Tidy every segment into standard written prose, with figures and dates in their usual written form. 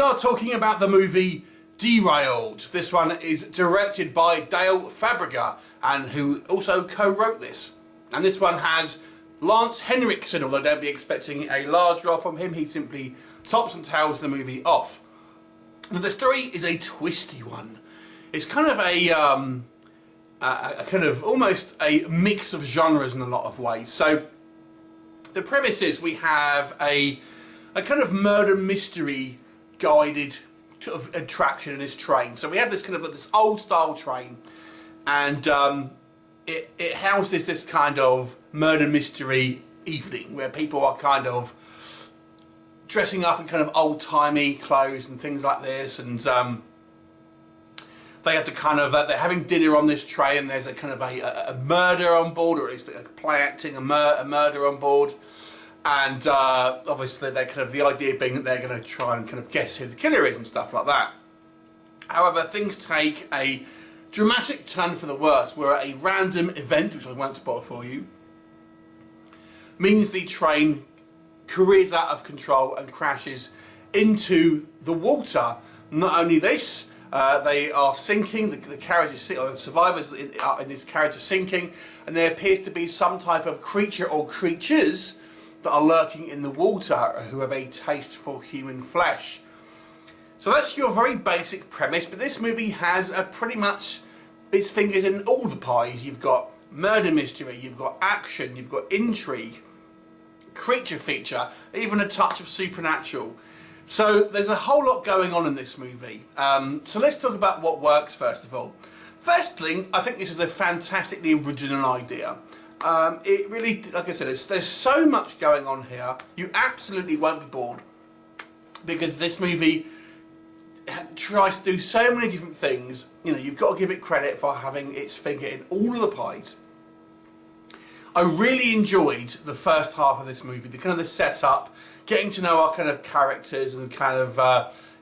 are talking about the movie Derailed. This one is directed by Dale Fabrigar, and who also co-wrote this. And this one has Lance Henriksen, although don't be expecting a large role from him. He simply tops and tails the movie off. Now, the story is a twisty one. It's kind of a kind of almost a mix of genres in a lot of ways. So the premise is we have a kind of murder mystery guided sort of attraction in this train. So we have this kind of this old style train, and it houses this kind of murder mystery evening where people are kind of dressing up in kind of old-timey clothes and things like this, and they have to kind of they're having dinner on this train, and there's a kind of a murder on board, or at least a play acting a murder on board. And obviously they're kind of the idea being that they're going to try and kind of guess who the killer is and stuff like that. However, things take a dramatic turn for the worse, where a random event, which I won't spoil for you, means the train careers out of control and crashes into the water. Not only this, they are sinking, the carriage is sinking, or the survivors in this carriage are sinking, and there appears to be some type of creature or creatures that are lurking in the water who have a taste for human flesh. So that's your very basic premise, but this movie has pretty much its fingers in all the pies. You've got murder mystery, you've got action, you've got intrigue, creature feature, even a touch of supernatural. So there's a whole lot going on in this movie. So let's talk about what works first of all. First thing, I think this is a fantastically original idea. It really, like I said, there's so much going on here. You absolutely won't be bored, because this movie tries to do so many different things. You know, you've got to give it credit for having its finger in all of the pies. I really enjoyed the first half of this movie, the kind of the setup, getting to know our kind of characters and kind of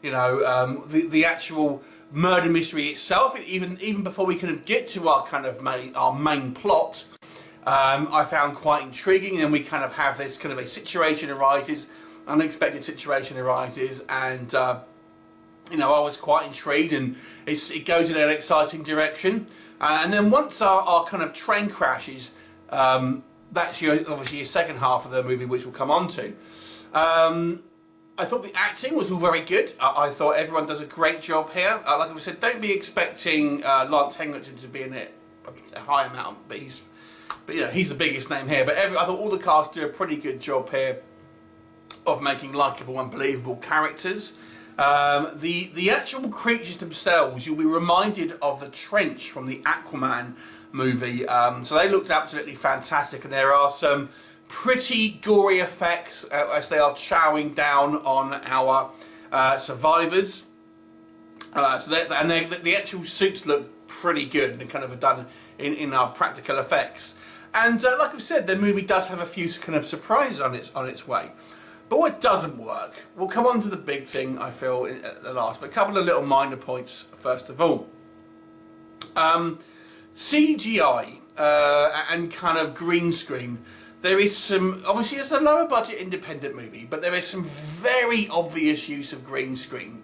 the actual murder mystery itself. Even before we kind of get to our kind of main plot. I found quite intriguing, and then we kind of have this kind of a situation arises, unexpected situation arises, and you know, I was quite intrigued, and it goes in an exciting direction. And then once our kind of train crashes, that's obviously your second half of the movie, which we'll come on to. I thought the acting was all very good. I thought everyone does a great job here. Like I said, don't be expecting Lance Henriksen to be in it a high amount, but you know, he's the biggest name here. But I thought all the cast do a pretty good job here of making likeable and believable characters. The actual creatures themselves, you'll be reminded of the trench from the Aquaman movie. So they looked absolutely fantastic, and there are some pretty gory effects as they are chowing down on our survivors. The actual suits look pretty good, and kind of done in our practical effects. And like I've said, the movie does have a few kind of surprises on its way. But what doesn't work, we'll come on to the big thing, I feel, at the last, but a couple of little minor points first of all. CGI and kind of green screen. There is some, obviously it's a lower budget independent movie, but there is some very obvious use of green screen.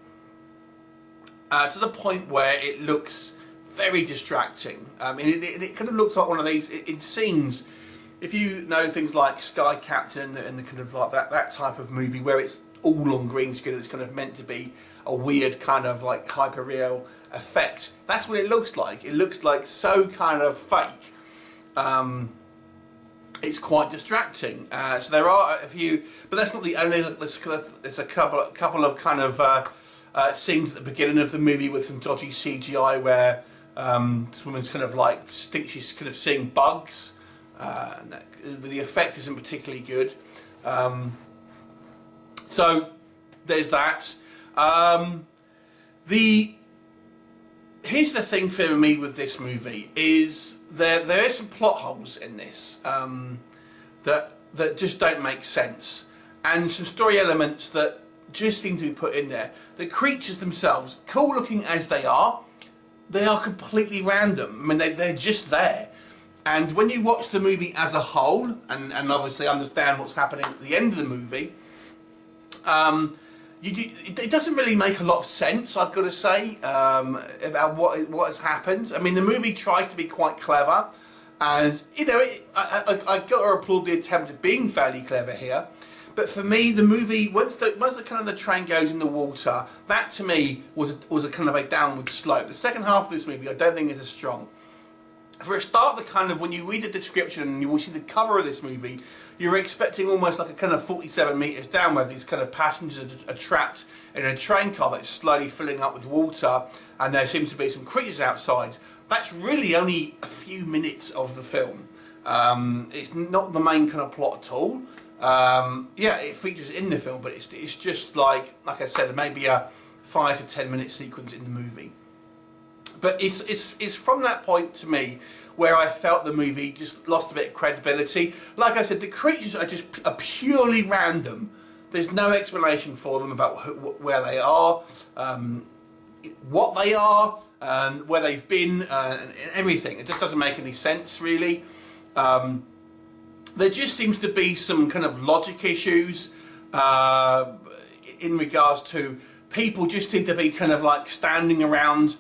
To the point where it looks very distracting. It kind of looks like one of these, in scenes, if you know things like Sky Captain and the kind of like that type of movie where it's all on green screen, it's kind of meant to be a weird kind of like hyper real effect. That's what it looks like. It looks like so kind of fake. It's quite distracting. So there are a few, but that's not the only. There's a couple of kind of scenes at the beginning of the movie with some dodgy CGI where this woman's kind of like thinks she's kind of seeing bugs. And the effect isn't particularly good. So there's that. Here's the thing for me with this movie is there are some plot holes in this that just don't make sense, and some story elements that just seem to be put in there. The creatures themselves, cool looking as they are completely random. I mean, they're just there. And when you watch the movie as a whole, and obviously understand what's happening at the end of the movie, it doesn't really make a lot of sense, I've got to say, about what has happened. I mean, the movie tries to be quite clever, and you know, I got to applaud the attempt at being fairly clever here. But for me, the movie, once the kind of the train goes in the water, that to me was a kind of a downward slope. The second half of this movie, I don't think is as strong. For a start, the kind of, when you read the description and you will see the cover of this movie, you're expecting almost like a kind of 47 metres down, where these kind of passengers are trapped in a train car that's slowly filling up with water, and there seems to be some creatures outside. That's really only a few minutes of the film. It's not the main kind of plot at all. Yeah, it features in the film, but it's just like I said, maybe a 5 to 10 minute sequence in the movie. But it's from that point to me where I felt the movie just lost a bit of credibility. Like I said, the creatures are purely random. There's no explanation for them about where they are, what they are, where they've been, and everything. It just doesn't make any sense, really. There just seems to be some kind of logic issues in regards to people just seem to be kind of like standing around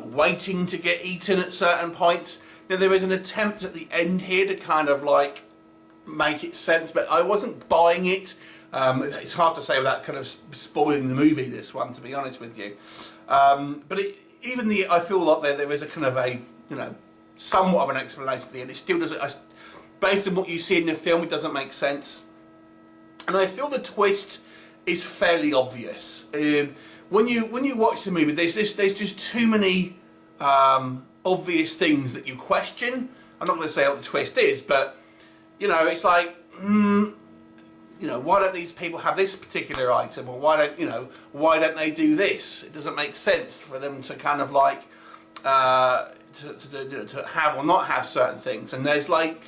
waiting to get eaten at certain points. Now, there is an attempt at the end here to kind of like make it sense, but I wasn't buying it. It's hard to say without kind of spoiling the movie, this one, to be honest with you. But I feel like there is a kind of a, you know, somewhat of an explanation at the end. It still doesn't, based on what you see in the film, it doesn't make sense. And I feel the twist is fairly obvious. When you watch the movie, there's just too many obvious things that you question. I'm not going to say what the twist is, but you know, it's like, you know, why don't these people have this particular item, or why don't they do this? It doesn't make sense for them to kind of like to have or not have certain things. And there's like,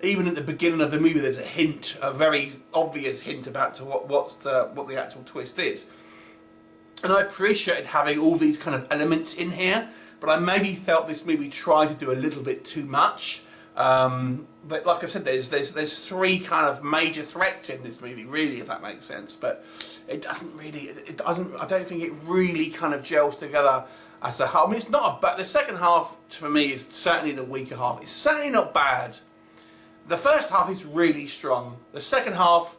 even at the beginning of the movie, there's a hint, a very obvious hint about to what the actual twist is. And I appreciated having all these kind of elements in here, but I maybe felt this movie tried to do a little bit too much. But like I said, there's three kind of major threats in this movie, really, if that makes sense. But it doesn't really, I don't think it really kind of gels together as a whole. I mean, it's not the second half for me is certainly the weaker half. It's certainly not bad. The first half is really strong. The second half,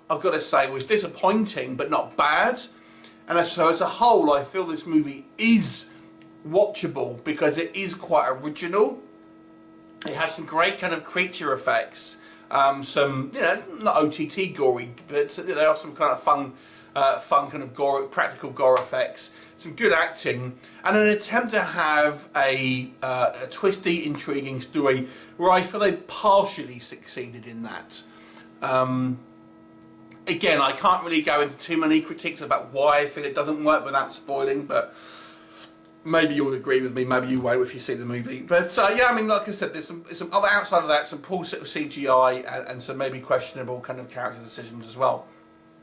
I've got to say, was disappointing, but not bad. And so as a whole, I feel this movie is watchable because it is quite original. It has some great kind of creature effects. Some, you know, not OTT gory, but there are some kind of fun kind of gore, practical gore effects. Some good acting, and an attempt to have a twisty, intriguing story where I feel they've partially succeeded in that. Again, I can't really go into too many critiques about why I feel it doesn't work without spoiling, but maybe you'll agree with me, maybe you won't if you see the movie. But yeah, I mean, like I said, there's some other, outside of that, some poor sort of CGI and some maybe questionable kind of character decisions as well.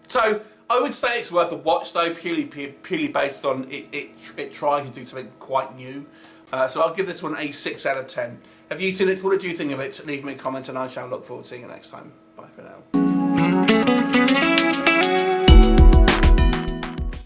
So I would say it's worth a watch, though, purely based on it trying to do something quite new. So I'll give this one a 6 out of 10. Have you seen it? What did you think of it? Leave me a comment and I shall look forward to seeing you next time. Bye for now.